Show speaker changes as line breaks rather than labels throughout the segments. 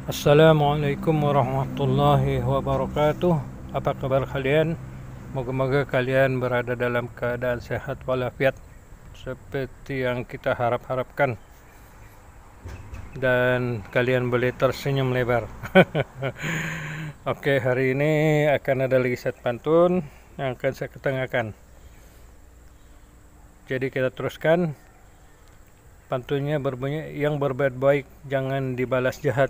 Assalamualaikum warahmatullahi wabarakatuh. Apa kabar kalian? Moga-moga kalian berada dalam keadaan sehat walafiat seperti yang kita harap-harapkan, dan kalian boleh tersenyum lebar. Oke, hari ini akan ada lagi set pantun yang akan saya ketengahkan. Jadi kita teruskan. Pantunnya berbunyi, yang berbuat baik jangan dibalas jahat,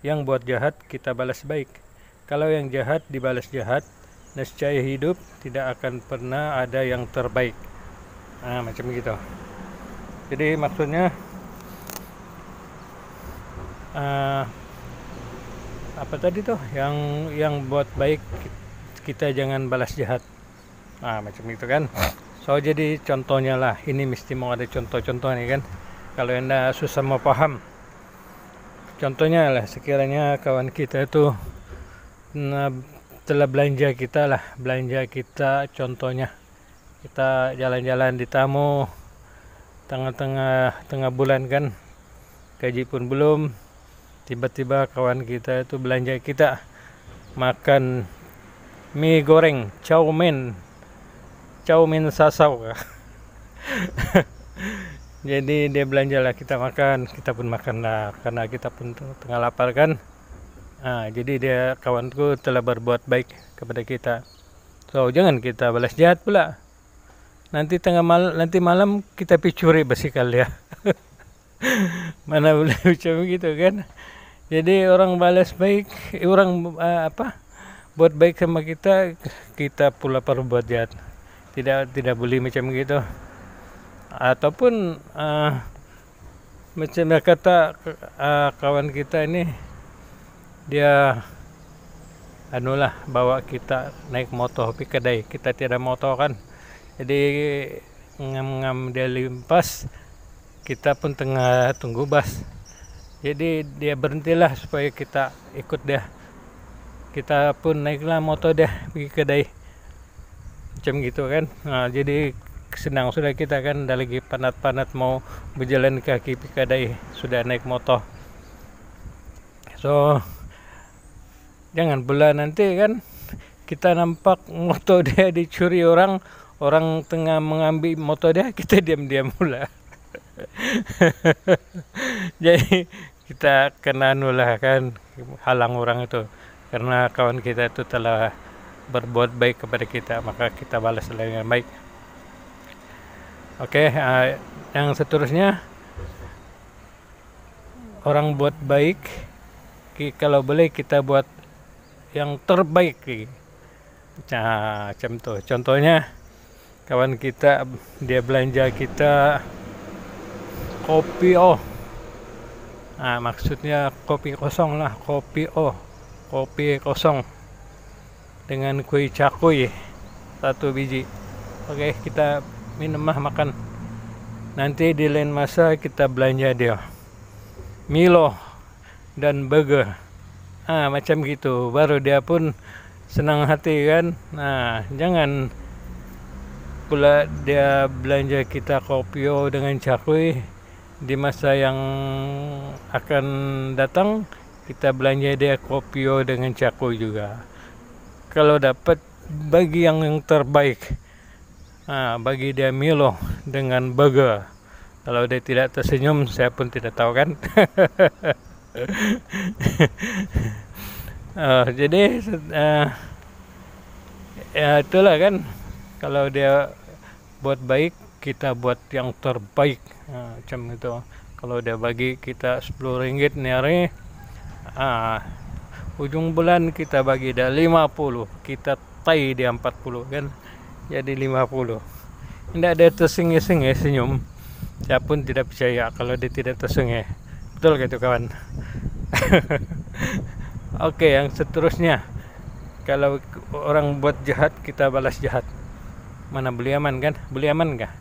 yang buat jahat kita balas baik. Kalau yang jahat dibalas jahat, nescaya hidup tidak akan pernah ada yang terbaik. Macam gitu. Jadi maksudnya apa tadi tuh, yang buat baik kita jangan balas jahat. Macam itu kan. So jadi contohnya lah, ini mesti mau ada contoh-contoh nih kan. Kalau anda susah mau paham, contohnya lah, sekiranya kawan kita itu telah belanja kita, contohnya kita jalan-jalan di tamu tengah bulan kan, gaji pun belum, tiba-tiba kawan kita itu belanja kita makan mie goreng, chow mein sasau. Jadi dia belanjalah, kita makan, kita pun makan lah, karena kita pun tengah lapar kan. Jadi dia, kawanku, telah berbuat baik kepada kita. So jangan kita balas jahat pula. Nanti malam kita picuri basikal ya. Mana boleh macam gitu kan. Jadi orang balas baik, buat baik sama kita pula berbuat jahat. Tidak boleh macam gitu. Ataupun macam kata kawan kita ini, dia bawa kita naik motor pergi kedai, kita tidak motor kan, jadi ngam dia limpas, kita pun tengah tunggu bus, jadi dia berhentilah supaya kita ikut dia, kita pun naiklah motor dia pergi kedai, macam gitu kan. Jadi senang sudah kita kan, dah lagi panat-panat mau berjalan kaki pergi kedai, sudah naik motor. So jangan pula nanti kan kita nampak motor dia dicuri orang tengah mengambil motor dia, kita diam-diam pula. Jadi kita kena kan, halang orang itu, karena kawan kita itu telah berbuat baik kepada kita, maka kita balas dengan baik. Oke, yang seterusnya, orang buat baik, kalau boleh kita buat yang terbaik. Macam tuh. Contohnya kawan kita, dia belanja kita kopi maksudnya kopi kosong lah, kopi kosong dengan kue cakui 1 biji. Oke, kita minum makan. Nanti di lain masa kita belanja dia Milo dan burger. Macam gitu, baru dia pun senang hati kan. Jangan pula dia belanja kita kopio dengan cakui, di masa yang akan datang kita belanja dia kopio dengan cakui juga. Kalau dapat, bagi yang terbaik, bagi dia Milo dengan burger. Kalau dia tidak tersenyum, saya pun tidak tahu kan. Jadi ya itulah kan, kalau dia buat baik, kita buat yang terbaik. Macam itu. Kalau dia bagi kita 10 ringgit nih hari, ujung bulan kita bagi dia 50, kita tay dia 40 kan, jadi 50. Tidak ada tersengih-sengih senyum, saya pun tidak percaya kalau dia tidak tersengih. Betul gitu kawan. Oke, yang seterusnya, kalau orang buat jahat kita balas jahat, mana boleh aman kan? Boleh aman kah?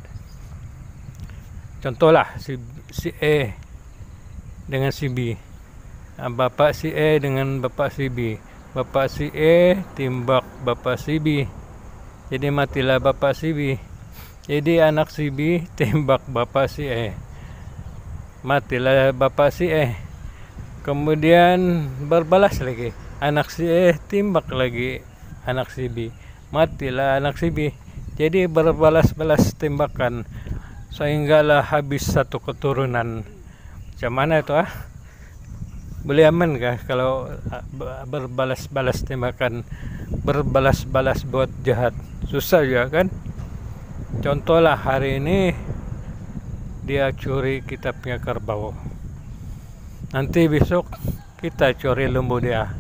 Contohlah si A dengan si B, bapak si A dengan bapak si B, bapak si A timbak bapak si B, jadi matilah bapak si B. Jadi anak si B tembak bapak si A, matilah bapak si A. kemudian berbalas lagi, anak si E tembak lagi anak si B, matilah anak si B. Jadi berbalas-balas tembakan sehinggalah habis satu keturunan. Macam mana itu boleh aman kah kalau berbalas-balas tembakan, berbalas-balas buat jahat? Susah juga kan. Contohlah hari ini dia curi kita punya kerbau, nanti besok kita curi lembu dia.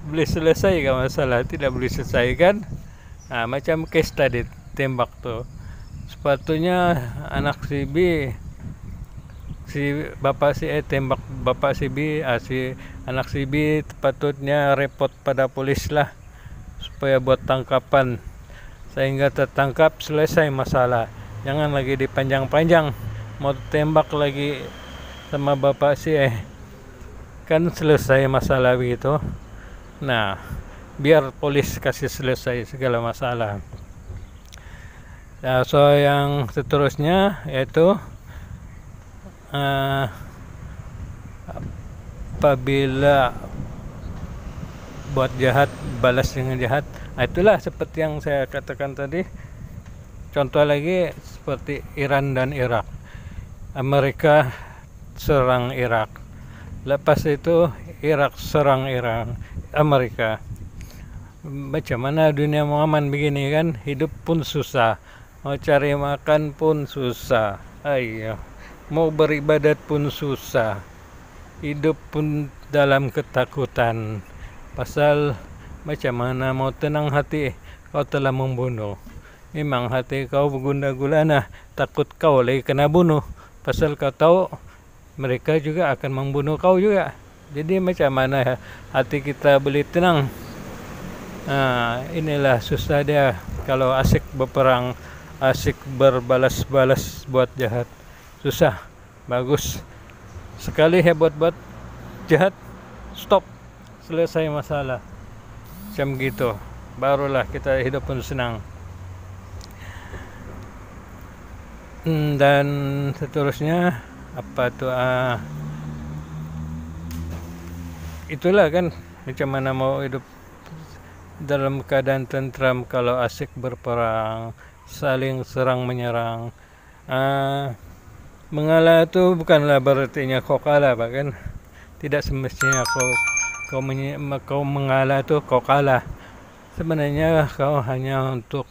Boleh selesai kan masalah? Tidak boleh selesai kan. Macam case tadi tembak tuh, sepatutnya anak si B, si bapak si E tembak bapak si B, si anak si B patutnya repot pada polis lah supaya buat tangkapan sehingga tertangkap, selesai masalah. Jangan lagi dipanjang-panjang, mau tembak lagi sama bapak si E, kan selesai masalah begitu. Nah, biar polis kasih selesai segala masalah. So yang seterusnya yaitu apabila buat jahat balas dengan jahat. Itulah seperti yang saya katakan tadi. Contoh lagi seperti Iran dan Irak. Amerika serang Irak, lepas itu Irak serang Amerika. Macam mana dunia mau aman begini kan? Hidup pun susah, mau cari makan pun susah, ayo mau beribadat pun susah, hidup pun dalam ketakutan. Pasal macam mana mau tenang hati? Kau telah membunuh. Memang hati kau bergunda-gulana, takut kau lagi kena bunuh. Pasal kau tahu mereka juga akan membunuh kau juga. Jadi macam mana hati kita boleh tenang? Inilah susah dia kalau asik berperang, asik berbalas-balas buat jahat. Susah. Bagus sekali buat jahat, stop, selesai masalah. Macam gitu, barulah kita hidup pun senang. Dan seterusnya apa tuh? Itulah kan macam mana mau hidup dalam keadaan tentram kalau asik berperang, saling serang menyerang. Mengalah itu bukanlah berartinya kau kalah, bahkan tidak semestinya kau mengalah itu kau kalah. Sebenarnya kau hanya untuk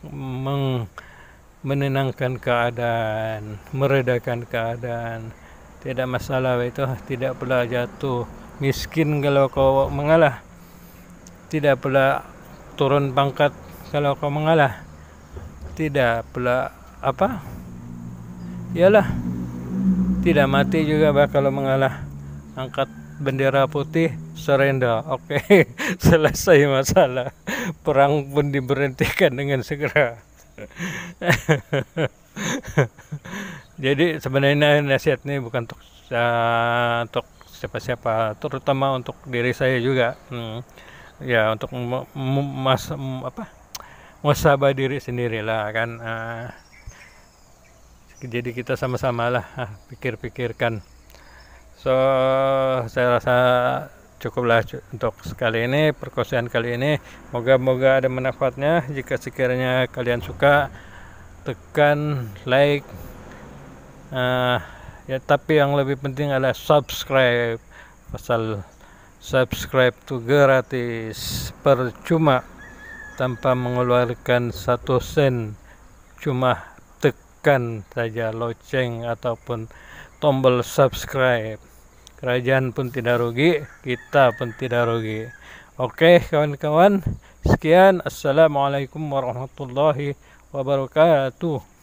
menenangkan keadaan, meredakan keadaan. Tidak masalah itu, tidak pula jatuh miskin kalau kau mengalah, tidak pula turun pangkat kalau kau mengalah, tidak pula ialah tidak mati juga kalau mengalah. Angkat bendera putih, surrender, oke. Selesai masalah, perang pun diberhentikan dengan segera. Jadi sebenarnya nasihat ini bukan untuk siapa-siapa, terutama untuk diri saya juga. Ya, untuk muhasabah diri sendirilah kan. Jadi kita sama-sama lah pikir-pikirkan. So saya rasa cukuplah untuk sekali ini, perkongsian kali ini. Moga-moga ada manfaatnya. Jika sekiranya kalian suka, tekan like, ya, tapi yang lebih penting adalah subscribe. Pasal subscribe itu gratis, percuma, tanpa mengeluarkan 1 sen. Cuma tekan saja loceng ataupun tombol subscribe. Kerajaan pun tidak rugi, kita pun tidak rugi. Oke kawan-kawan, sekian. Assalamualaikum warahmatullahi wabarakatuh.